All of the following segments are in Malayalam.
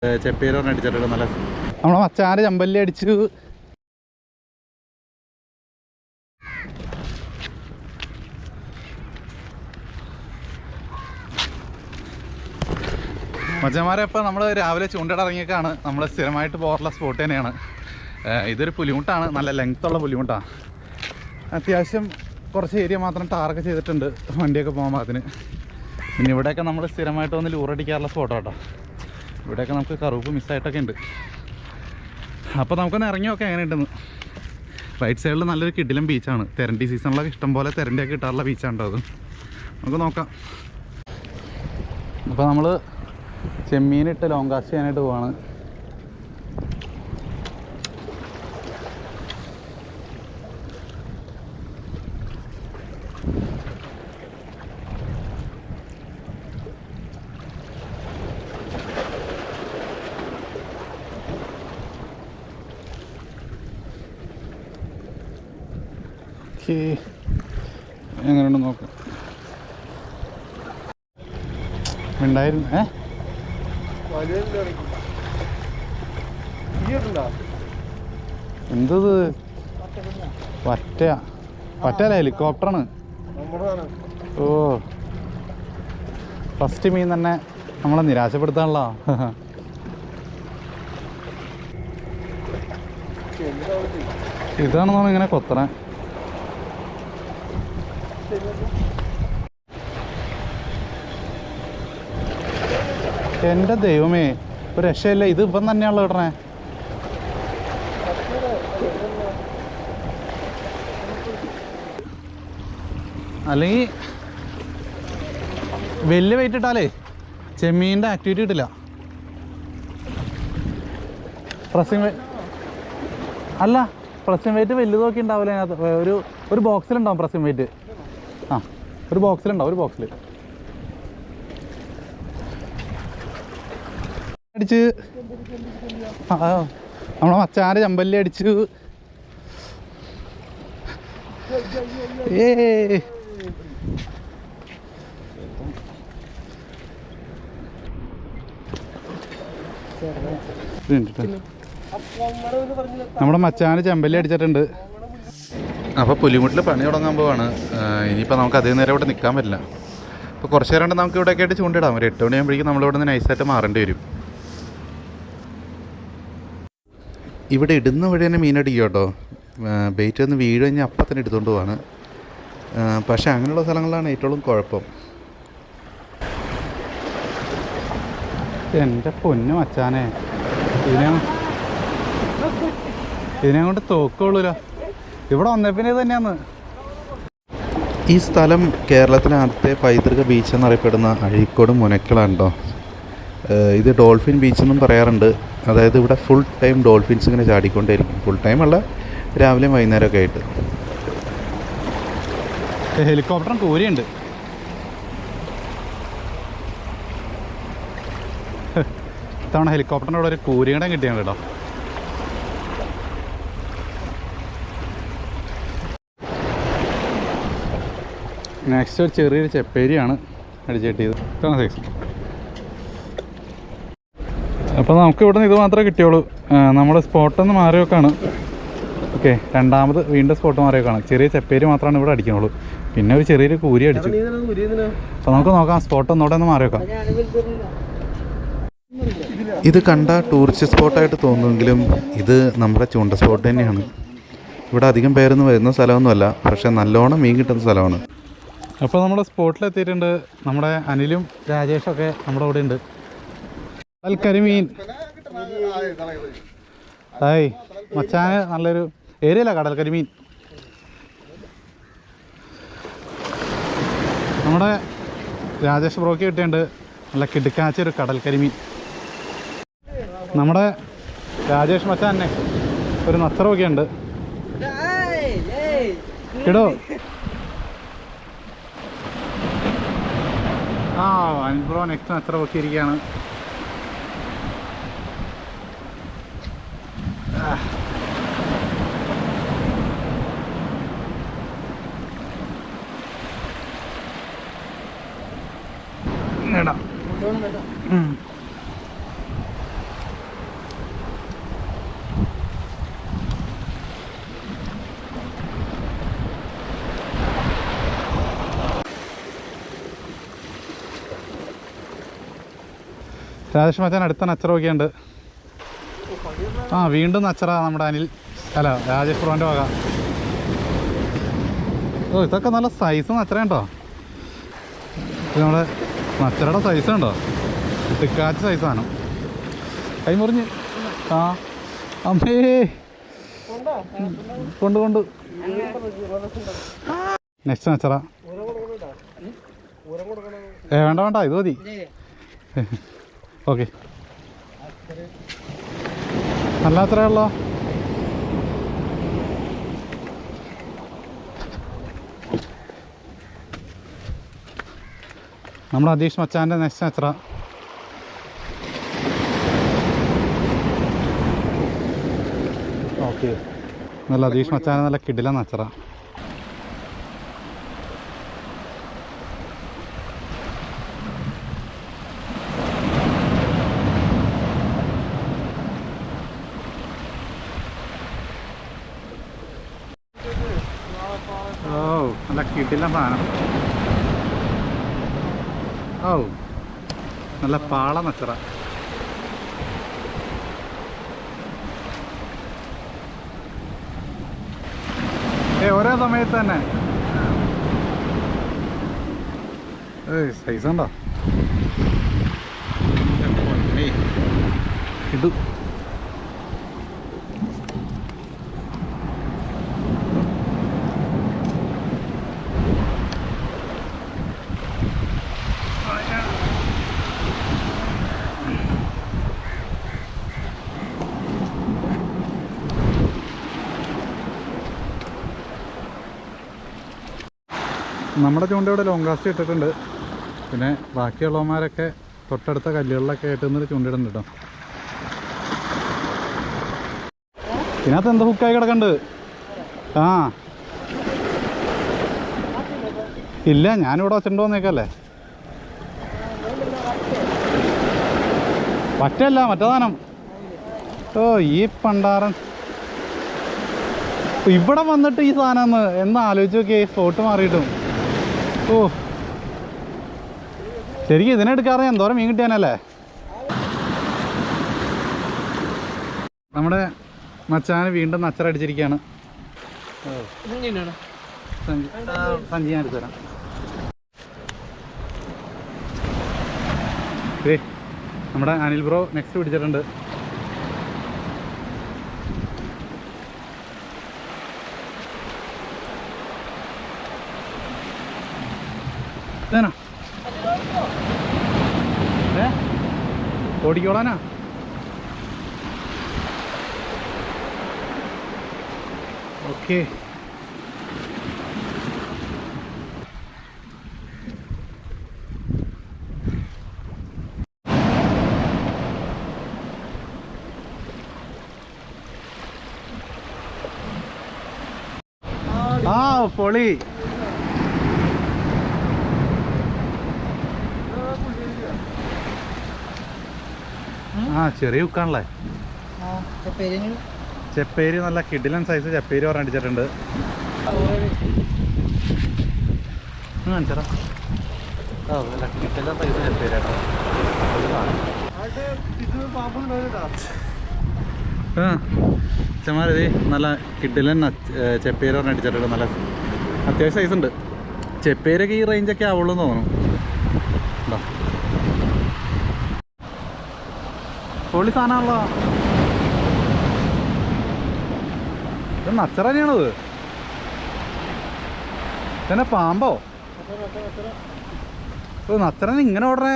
ചെപ്പേരോന്ന് അടിച്ചിട്ടുണ്ട് നല്ല. നമ്മളെ മച്ചാന് ചമ്പല്ലി അടിച്ചു. മച്ചന്മാരെ ഇപ്പോൾ നമ്മൾ രാവിലെ ചൂണ്ടിടങ്ങിയേക്കാണ്. നമ്മൾ സ്ഥിരമായിട്ട് പോകാറുള്ള സ്പോട്ട് തന്നെയാണ്. ഇതൊരു പുലിമുട്ടാണ്, നല്ല ലെങ്ത്തുള്ള പുലിമുട്ടാണ്. അത്യാവശ്യം കുറച്ച് ഏരിയ മാത്രം ടാറൊക്കെ ചെയ്തിട്ടുണ്ട് വണ്ടിയൊക്കെ പോകാൻ പാകത്തിന്. പിന്നെ ഇവിടെയൊക്കെ നമ്മൾ സ്ഥിരമായിട്ട് വന്ന് ലൂറടിക്കാറുള്ള സ്പോട്ടാട്ടോ. ഇവിടെയൊക്കെ നമുക്ക് കറുപ്പ് മിസ്സായിട്ടൊക്കെ ഉണ്ട്. അപ്പോൾ നമുക്കൊന്ന് ഇറങ്ങി നോക്കാം എങ്ങനെയുണ്ടെന്ന്. റൈറ്റ് സൈഡിൽ നല്ലൊരു കിടിലം ബീച്ചാണ്. തെരണ്ടി സീസണിലൊക്കെ ഇഷ്ടംപോലെ തെരണ്ടിയൊക്കെ കിട്ടാറുള്ള ബീച്ചാണ് അത്. നമുക്ക് നോക്കാം. അപ്പോൾ നമ്മൾ ചെമ്മീനിട്ട് ലോങ് കാസ്റ്റ് ചെയ്യാനായിട്ട് പോവാണ്. എങ്ങനെയുണ്ട് നോക്കാം. ഉണ്ടായിരുന്നു എന്തത് പറ്റല്ല, ഹെലികോപ്റ്ററാണ്. ഓ, ഫസ്റ്റ് മീൻ തന്നെ നമ്മളെ നിരാശപ്പെടുത്താനുള്ള. ഇതാണ് നമ്മൾ ഇങ്ങനെ കൊത്തണേ. എൻ്റെ ദൈവമേ, ഒരു രക്ഷയില്ല. ഇത് ഇപ്പം തന്നെയാണല്ലോ ഇടണേ. അല്ലെങ്കിൽ വലിയ വെയിറ്റ് ഇട്ടാലേ ചെമ്മീൻ്റെ ആക്ടിവിറ്റി കിട്ടില്ല. പ്രസ്സിങ് അല്ല, പ്രസ്സിങ് വെയിറ്റ് വലുതൊക്കെ ഉണ്ടാവില്ല അതിനകത്ത്. ഒരു ബോക്സിലുണ്ടാവും പ്രസ്സിങ് വെയിറ്റ്. ആ, ഒരു ബോക്സിലുണ്ടാവും. ഒരു ബോക്സിൽ അടിച്ച് നമ്മളെ മച്ചാൻ്റെ ചമ്പല്ലി അടിച്ചു. നമ്മുടെ മച്ചാന് ചെമ്പല്ലി അടിച്ചിട്ടുണ്ട്. അപ്പോൾ പുലിമുട്ടിൽ പണി തുടങ്ങാൻ പോവാണ്. ഇനിയിപ്പോൾ നമുക്ക് അതേ നേരം ഇവിടെ നിൽക്കാൻ പറ്റില്ല. അപ്പോൾ കുറച്ച് നേരം നമുക്ക് ഇവിടെയൊക്കെ ആയിട്ട് ചൂണ്ടിടാം. ഒരു 8 മണിയാകുമ്പോഴേക്കും നമ്മളിവിടെ നിന്ന് നൈസായിട്ട് മാറേണ്ടി വരും. ഇവിടെ ഇടുന്ന വഴി തന്നെ മീനടിക്കും കേട്ടോ. ബെയ്റ്റ് ഒന്ന് വീട് കഴിഞ്ഞാൽ അപ്പം തന്നെ എടുത്തുകൊണ്ട് പോവാണ്. പക്ഷേ അങ്ങനെയുള്ള സ്ഥലങ്ങളിലാണ് ഏറ്റവും കുഴപ്പം. എൻ്റെ പൊന്നു മച്ചാനെ, ഇതിനെ കൊണ്ട് തോക്കുള്ളൂല്ലോ. ഇവിടെ വന്നേ പിന്നെ ഇത് തന്നെയാണ്. ഈ സ്ഥലം കേരളത്തിലെ ആദ്യത്തെ പൈതൃക ബീച്ച് എന്നറിയപ്പെടുന്ന അഴീക്കോട് മുനക്കളാണ് കേട്ടോ. ഇത് ഡോൾഫിൻ ബീച്ച് എന്നും പറയാറുണ്ട്. അതായത് ഇവിടെ ഫുൾ ടൈം ഡോൾഫിൻസ് ഇങ്ങനെ ചാടിക്കൊണ്ടേയിരിക്കും. ഫുൾ ടൈം അല്ല, രാവിലെയും വൈകുന്നേരമൊക്കെ ആയിട്ട്. ഹെലികോപ്റ്ററും കൂരിയുണ്ട്. ഇത്തവണ ഹെലികോപ്റ്ററിൻ്റെ ഇവിടെ ഒരു കൂരിയുടെ കിട്ടിയാണ് കേട്ടോ. നെക്സ്റ്റ് ഒരു ചെറിയൊരു ചെപ്പേരിയാണ് അടിച്ചിട്ടിയത്. ഇതാണ് സൈസ്. അപ്പോൾ നമുക്ക് ഇവിടെ നിന്ന് ഇത് മാത്രമേ കിട്ടിയുള്ളൂ. നമ്മുടെ സ്പോട്ടൊന്ന് മാറി വെക്കാണ്. ഓക്കെ, രണ്ടാമത് വീണ്ടും സ്പോട്ട് മാറി വെക്കാണ്. ചെറിയ ചെപ്പേരി മാത്രമാണ് ഇവിടെ അടിക്കുന്നുള്ളൂ. പിന്നെ ഒരു ചെറിയൊരു കൂരി അടിച്ചു. അപ്പോൾ നമുക്ക് നോക്കാം, സ്പോട്ട് ഒന്നുകൂടെ ഒന്ന് മാറി വെക്കാം. ഇത് കണ്ട ടൂറിസ്റ്റ് സ്പോട്ടായിട്ട് തോന്നുമെങ്കിലും ഇത് നമ്മുടെ ചൂണ്ട സ്പോട്ട് തന്നെയാണ്. ഇവിടെ അധികം പേരൊന്നും വരുന്ന സ്ഥലമൊന്നുമല്ല, പക്ഷേ നല്ലോണം മീൻ കിട്ടുന്ന സ്ഥലമാണ്. അപ്പോൾ നമ്മുടെ സ്പോട്ടിലെത്തിയിട്ടുണ്ട്. നമ്മുടെ അനിലും രാജേഷൊക്കെ നമ്മുടെ കൂടെ ഉണ്ട്. കടൽക്കരിമീൻ. ഹായ് മച്ചാന്, നല്ലൊരു ഏരിയല്ല കടൽക്കരിമീൻ. നമ്മുടെ രാജേഷ് ബ്രോക്ക് കിട്ടിയിട്ടുണ്ട് നല്ല കിടുക്കാച്ചൊരു കടൽക്കരിമീൻ. നമ്മുടെ രാജേഷ് മച്ചാനെ ഒരു നത്തറൊക്കെ ഉണ്ട്. ഇടോ ആ, അനിൽ ബ്രോ നെക്സ്റ്റ് നത്തറ പൊക്കിയിരിക്കുകയാണ്. രാജേഷ് മച്ചാൻ അടുത്ത നച്ചറൊക്കെ ഉണ്ട്. ആ വീണ്ടും നച്ചറ നമ്മുടെ അനിൽ അല്ല രാജേഷ് ബ്രോൻ്റെ വക. ഓ ഇതൊക്കെ നല്ല സൈസ് നച്ചറ ഉണ്ടോ? ഇത് നമ്മുടെ നച്ചറയുടെ സൈസ് ഉണ്ടോ? തിക്കാച്ച സൈസാണ്. കൈ മുറിഞ്ഞ്. ആ അമ്മേ കൊണ്ട് നെക്സ്റ്റ് നച്ചറ. വേണ്ട ഇത് മതി. ഓക്കെ നല്ല അത്രയുള്ളോ? നമ്മുടെ അതീഷ് മച്ചാൻ്റെ നെക്സ്റ്റ് നച്ചറ. ഓക്കെ നല്ല അതീഷ് മച്ചാൻ്റെ നല്ല കിടില നച്ചറ. ഓ നല്ല കിടില സാധനം. ഓ നല്ല പാള നച്ചറ. ഒരേ സമയത്ത് തന്നെ സൈസ് ഉണ്ടോ? ഇത് നമ്മുടെ ചൂണ്ട ഇവിടെ ലോങ് കാസ്റ്റ് ഇട്ടിട്ടുണ്ട്. പിന്നെ ബാക്കിയുള്ളവന്മാരൊക്കെ തൊട്ടടുത്ത കല്ലുകളിലൊക്കെ ആയിട്ട് നിന്നൊരു ചൂണ്ടിടുന്നുണ്ട് കേട്ടോ. ഇതിനകത്ത് എന്താ ഹുക്കായി കിടക്കണ്ട്? ആ ഇല്ല ഞാനിവിടെ വച്ചിട്ടുണ്ടോ വന്നേക്കല്ലേ. പറ്റല്ല മറ്റേ സാധനം. ഓ ഈ പണ്ടാറൻ ഇവിടെ വന്നിട്ട് ഈ സാധനം എന്ന് ആലോചിച്ച് നോക്കിയേ. സ്പോട്ട് മാറിയിട്ടും ഓ ശരിക്കും ഇതിനെടുക്കാറ് എന്തോരം മീൻ കിട്ടിയാനല്ലേ. നമ്മുടെ മച്ചാന് വീണ്ടും നച്ചറടിച്ചിരിക്കുകയാണ്. സഞ്ചി ഞാൻ എടുത്തു തരാം. നമ്മുടെ അനിൽ ബ്രോ നെക്സ്റ്റ് പിടിച്ചിട്ടുണ്ട്. ഓടിക്കോളാനാ? ഓക്കെ ആ പൊളി. ആ ചെറിയ ഉക്കാണല്ലേ. ചെപ്പേരി നല്ല കിടിലൻ സൈസ് ചെപ്പേരി പറഞ്ഞടിച്ചിട്ടുണ്ട്. കാണിച്ചടാ. നല്ല കിടിലൻ സൈസ് ചെപ്പേരി കേട്ടോ. ചമാരതി നല്ല കിടിലൻ ചെപ്പേരി പറഞ്ഞടിച്ചിട്ടുണ്ട്. നല്ല അത്യാവശ്യം സൈസ് ഉണ്ട്. ചെപ്പേരൊക്കെ ഈ റേഞ്ചൊക്കെ ആവുള്ളൂ എന്ന് തോന്നുന്നു. പൊളി സാധനമാണല്ലോ. ഇത് നച്ചറ തന്നെയാണത്. തന്നെ പാമ്പോ? നച്ചറ ഇങ്ങനെ ഓടണേ.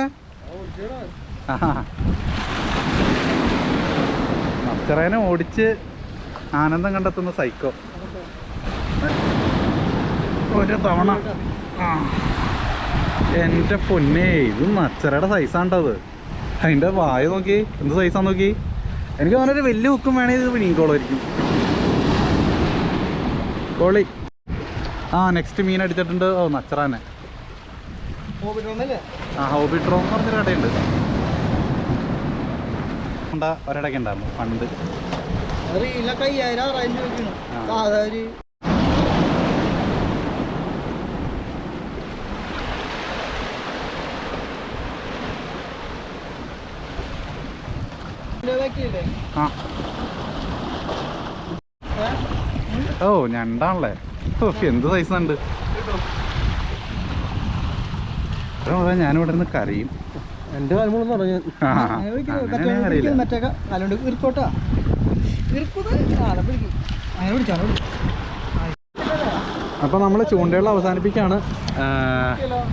നച്ചറേനെ ഓടിച്ച് ആനന്ദം കണ്ടെത്തുന്ന സൈക്കോ. ഒരു തവണ എൻ്റെ പൊന്നേ ഇത് നച്ചറയുടെ സൈസാണ്ടത്. അതിൻ്റെ വായ നോക്കി എന്ത് സൈസാന്ന് നോക്കി. എനിക്ക് തോന്നുന്നൊരു വലിയ ഹുക്കും വേണമെങ്കിൽ ഇത് വിഴുങ്ങിക്കോളായിരിക്കും. കോളി. ആ നെക്സ്റ്റ് മീൻ അടിച്ചിട്ടുണ്ട്. ഓ നച്ചറാനെ. ആ ഹോബിട്രോ എന്ന് പറഞ്ഞൊരു കടയുണ്ട്. ഒരിടയ്ക്ക് ഉണ്ടായിരുന്നു പണ്ട്. ആ ഓ ഞണ്ടാണല്ലേ. എന്ത് സൈസ് ഉണ്ട്. ഞാനിവിടെ നിന്ന് കരയും. എൻ്റെ കാലമൊന്നും പറഞ്ഞു അപ്പോൾ നമ്മൾ ചൂണ്ടകൾ അവസാനിപ്പിക്കുകയാണ്.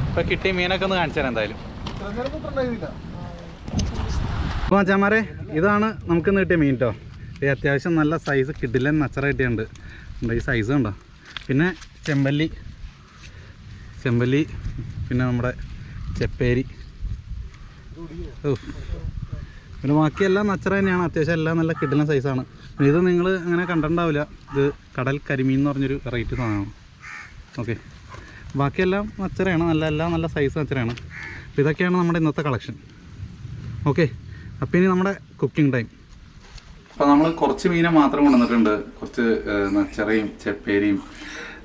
ഇപ്പം കിട്ടിയ മീനൊക്കെ ഒന്ന് കാണിച്ചു തരാം എന്തായാലും. അപ്പോൾ അച്ഛന്മാരെ ഇതാണ് നമുക്കിന്ന് കിട്ടിയ മീൻ കേട്ടോ. ഈ അത്യാവശ്യം നല്ല സൈസ് കിടിലൻ നച്ചറ കിട്ടിയുണ്ട്. ഈ സൈസ് കണ്ടോ. പിന്നെ ചെമ്പല്ലി, പിന്നെ നമ്മുടെ ചെപ്പേരി. പിന്നെ ബാക്കിയെല്ലാം നച്ചറ തന്നെയാണ്. അത്യാവശ്യം എല്ലാം നല്ല കിടിലൻ സൈസാണ്. ഇത് നിങ്ങൾ അങ്ങനെ കണ്ടിട്ടുണ്ടാവില്ല. ഇത് കടൽ കരിമീൻ എന്ന് പറഞ്ഞൊരു വെറൈറ്റി സാധനമാണ്. ഓക്കെ, ബാക്കിയെല്ലാം നച്ചറയാണ്. എല്ലാം നല്ല സൈസ് നച്ചറയാണ്. അപ്പോൾ ഇതൊക്കെയാണ് നമ്മുടെ ഇന്നത്തെ കളക്ഷൻ. ഓക്കെ, അപ്പോൾ ഇനി നമ്മുടെ കുക്കിംഗ് ടൈം. അപ്പോൾ നമ്മൾ കുറച്ച് മീനെ മാത്രം കൊണ്ടുവന്നിട്ടുണ്ട്. കുറച്ച് നച്ചറയും ചെപ്പേരിയും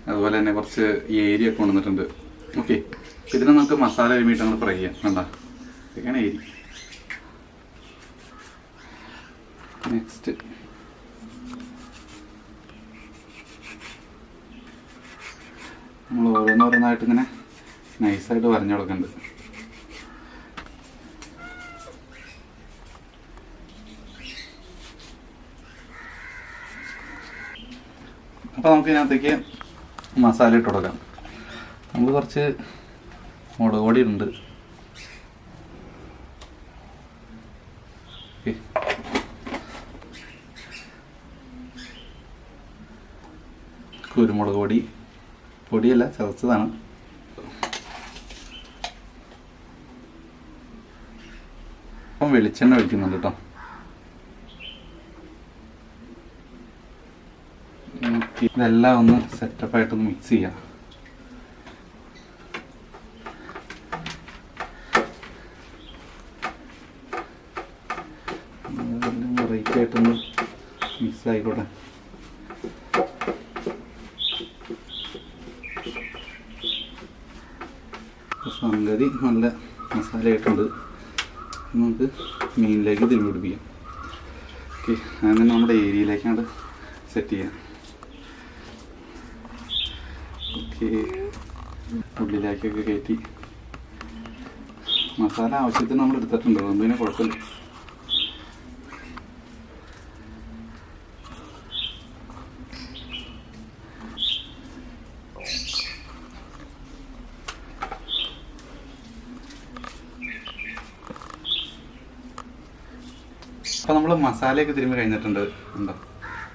അതുപോലെ തന്നെ കുറച്ച് ഏരിയൊക്കെ കൊണ്ടുവന്നിട്ടുണ്ട്. ഓക്കെ, ഇതിനെ നമുക്ക് മസാല ഒരുമിയിട്ട് നമ്മൾ ഫ്രൈ ചെയ്യാം. വേണ്ട, ഇതൊക്കെയാണ് ഏരി. നെക്സ്റ്റ് നമ്മൾ ഓരോന്നോരോന്നായിട്ട് ഇങ്ങനെ നൈസായിട്ട് വരഞ്ഞു കൊടുക്കുന്നുണ്ട്. അപ്പോൾ നമുക്ക് ഇതിനകത്തേക്ക് മസാല ഇട്ട് കൊടുക്കാം. നമ്മൾ കുറച്ച് മുളക് പൊടി ഉണ്ട്. കുരുമുളക് പൊടി, പൊടിയല്ല ചതച്ചതാണ്. അപ്പം വെളിച്ചെണ്ണ ഒഴിക്കുന്നുണ്ട് കേട്ടോ. ഇതെല്ലാം ഒന്ന് സെറ്റപ്പായിട്ടൊന്ന് മിക്സ് ചെയ്യാം. വെറൈറ്റി ആയിട്ടൊന്ന് മിക്സ് ആയിക്കോട്ടെ. സംഗതി നല്ല മസാല ആയിട്ടുണ്ട്. നമുക്ക് മീനിലേക്ക് തിരുമ്പി പിടിപ്പിക്കാം. ഓക്കെ, അങ്ങനെ നമ്മുടെ ഏരിയയിലേക്കാണ് സെറ്റ് ചെയ്യാം. ഓക്കെ, ഉള്ളിലേക്കൊക്കെ കയറ്റി മസാല ആവശ്യത്തിന് നമ്മൾ എടുത്തിട്ടുണ്ട്. അതുകൊണ്ട് പിന്നെ കുഴപ്പമില്ല. അപ്പോൾ നമ്മൾ മസാലയൊക്കെ തിരുമ്പി കഴിഞ്ഞിട്ടുണ്ട്. ഉണ്ടോ,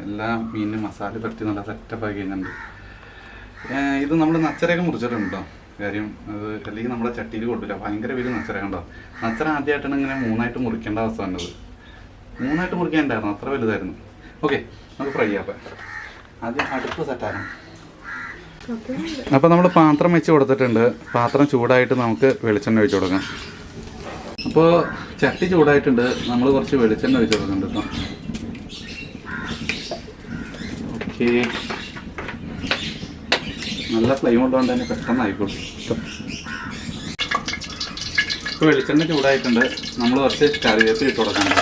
എല്ലാ മീനിനും മസാല പറ്റി നല്ല സെറ്റപ്പാക്കി കഴിഞ്ഞിട്ടുണ്ട്. ഇത് നമ്മൾ നച്ചരയൊക്കെ മുറിച്ചിട്ടുണ്ട് കേട്ടോ. കാര്യം അത് അല്ലെങ്കിൽ നമ്മുടെ ചട്ടിയിൽ കൊണ്ടില്ല. ഭയങ്കര വലിയ നച്ചര കണ്ടോ. നച്ചര ആദ്യമായിട്ടാണ് ഇങ്ങനെ മൂന്നായിട്ട് മുറിക്കേണ്ട അവസ്ഥ വന്നത്. മൂന്നായിട്ട് മുറിക്കാനുണ്ടായിരുന്നു, അത്ര വലുതായിരുന്നു. ഓക്കെ, നമുക്ക് ഫ്രൈ ചെയ്യാം. ആദ്യം അടുപ്പ് സെറ്റാക്കണം. അപ്പോൾ നമ്മൾ പാത്രം വെച്ച് കൊടുത്തിട്ടുണ്ട്. പാത്രം ചൂടായിട്ട് നമുക്ക് വെളിച്ചെണ്ണ ഒഴിച്ച് കൊടുക്കാം. അപ്പോൾ ചട്ടി ചൂടായിട്ടുണ്ട്. നമ്മൾ കുറച്ച് വെളിച്ചെണ്ണ ഒഴിച്ച് കൊടുക്കുന്നുണ്ട് കേട്ടോ. ഓക്കെ, നല്ല ഫ്ലെയിം ഉള്ളതുകൊണ്ട് തന്നെ പെട്ടെന്ന് ആയിക്കോളും. ഇപ്പോൾ വെളിച്ചെണ്ണ ചൂടായിട്ടുണ്ട്. നമ്മൾ കുറച്ച് കറിവേപ്പില ഇട്ട് കൊടുക്കാനുണ്ട്.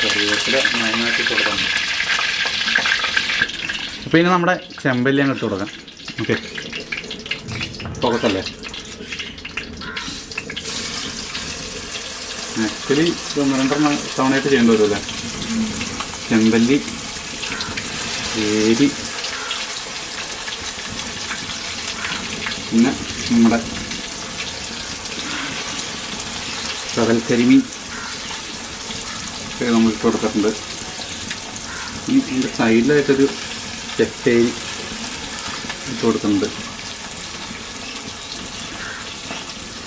കറിവേപ്പില നന്നായിട്ട് ഇട്ട് കൊടുക്കാം. അപ്പോൾ ഇനി നമ്മുടെ ചെമ്പല്ലി അങ്ങ് ഇട്ട് കൊടുക്കാം. ഓക്കെ, പുറത്തല്ലേ. ആക്ച്വലി ഒന്ന് രണ്ടെണ്ണം തവണയായിട്ട് ചെയ്യേണ്ടി വരുമല്ലേ. ചെമ്പല്ലി, ഏരി, പിന്നെ നമ്മുടെ കടൽക്കരിമീൻ ഒക്കെ നമ്മൾ ഇട്ട് കൊടുത്തിട്ടുണ്ട്. ഇനി ഇതിൻ്റെ സൈഡിലായിട്ടൊരു ചെപ്പേരി ഇട്ട് കൊടുക്കുന്നുണ്ട്.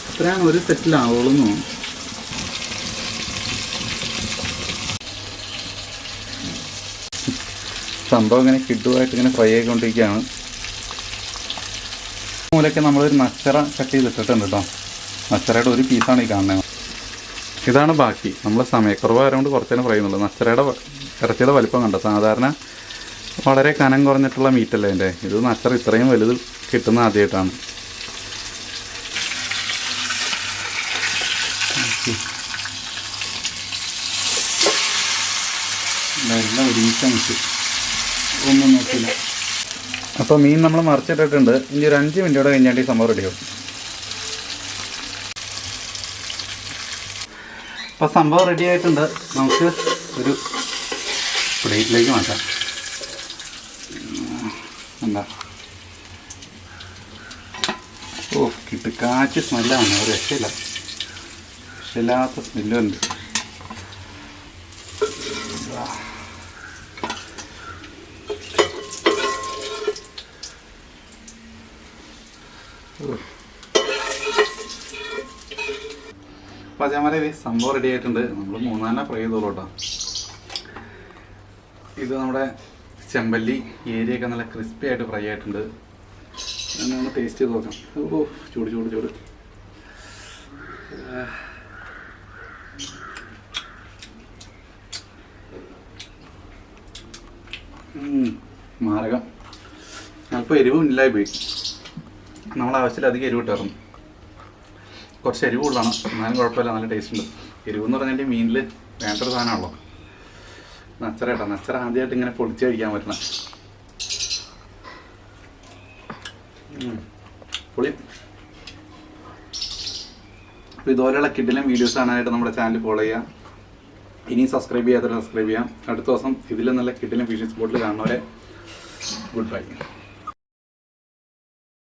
ഇത്രയാണ് ഒരു സെറ്റിലാവുള്ളൂ എന്ന് തോന്നുന്നു. സംഭവം ഇങ്ങനെ കിഡുവായിട്ട് ഇങ്ങനെ ഫ്രൈ ആയിക്കൊണ്ടിരിക്കുകയാണ്. മൂലയ്ക്ക് നമ്മളൊരു നച്ചറ കട്ട് ചെയ്തിട്ടിട്ടുണ്ട് കേട്ടോ. നച്ചറയുടെ ഒരു പീസാണ് ഈ കാണുന്നത്. ഇതാണ് ബാക്കി. നമ്മൾ സമയക്കുറവായതുകൊണ്ട് കുറച്ചേരം ഫ്രൈ ചെയ്യുന്നുള്ളൂ. നച്ചറയുടെ ഇറച്ചിയുടെ വലിപ്പം കണ്ടോ. സാധാരണ വളരെ കനം കുറഞ്ഞിട്ടുള്ള മീറ്റല്ലേ എൻ്റെ. ഇത് നച്ചറ ഇത്രയും വലുത് കിട്ടുന്ന ആദ്യമായിട്ടാണ്. എല്ലാം ഒരുമിച്ച് മിക്സ്, ഒന്നും നോക്കില്ല. അപ്പോൾ മീൻ നമ്മൾ മറിച്ചിട്ടിട്ടുണ്ട്. ഇനി ഒരു 5 മിനിറ്റോടെ കഴിഞ്ഞാൽ ഈ സംഭവം റെഡിയാവും. അപ്പോൾ സംഭവം റെഡി ആയിട്ടുണ്ട്. നമുക്ക് ഒരു പ്ലേറ്റിലേക്ക് മാറ്റാം. എന്താ കിട്ടുകാച്ച് സ്മെല്ലാണ്, ഒരു രക്ഷയില്ല, രക്ഷയില്ലാത്ത സ്മെല്ലുണ്ട്. അപ്പോൾ അതേമാതിരി സംഭവം റെഡി ആയിട്ടുണ്ട്. നമ്മൾ 3 ഫ്രൈ ചെയ്തോളൂ കേട്ടോ. ഇത് നമ്മുടെ ചെമ്പല്ലി ഏരിയൊക്കെ നല്ല ക്രിസ്പി ആയിട്ട് ഫ്രൈ ആയിട്ടുണ്ട്. ഒന്ന് ടേസ്റ്റ് ചെയ്ത് നോക്കാം. ഓ ചൂട് ചൂട് ചൂട്. മാരകം. അല്പം എരിവും ഇല്ലായി പോയി. നമ്മൾ ആവശ്യത്തിലധികം എരിവ് ഇട്ടായിരുന്നു. കുറച്ച് എരിവ് കൂടുതലാണ്, എന്നാലും കുഴപ്പമില്ല, നല്ല ടേസ്റ്റ് ഉണ്ട്. എരിവ് എന്ന് പറഞ്ഞാൽ മീനിൽ വേണ്ടൊരു സാധനമാണല്ലോ. നച്ചറ കേട്ടോ, നച്ചറ ആദ്യമായിട്ട് ഇങ്ങനെ പൊടിച്ച് കഴിക്കാൻ പറ്റണം. പൊളി. അപ്പോൾ ഇതുപോലെയുള്ള കിഡിലും വീഡിയോസ് കാണാനായിട്ട് നമ്മുടെ ചാനൽ ഫോളോ ചെയ്യാം. ഇനി സബ്സ്ക്രൈബ് ചെയ്യാത്തവരെ സബ്സ്ക്രൈബ് ചെയ്യാം. അടുത്ത ദിവസം ഇതിൽ നല്ല കിഡിലും ഫിഷിംഗ് സ്പോട്ടിൽ കാണുന്നവരെ ഗുഡ് ബൈ.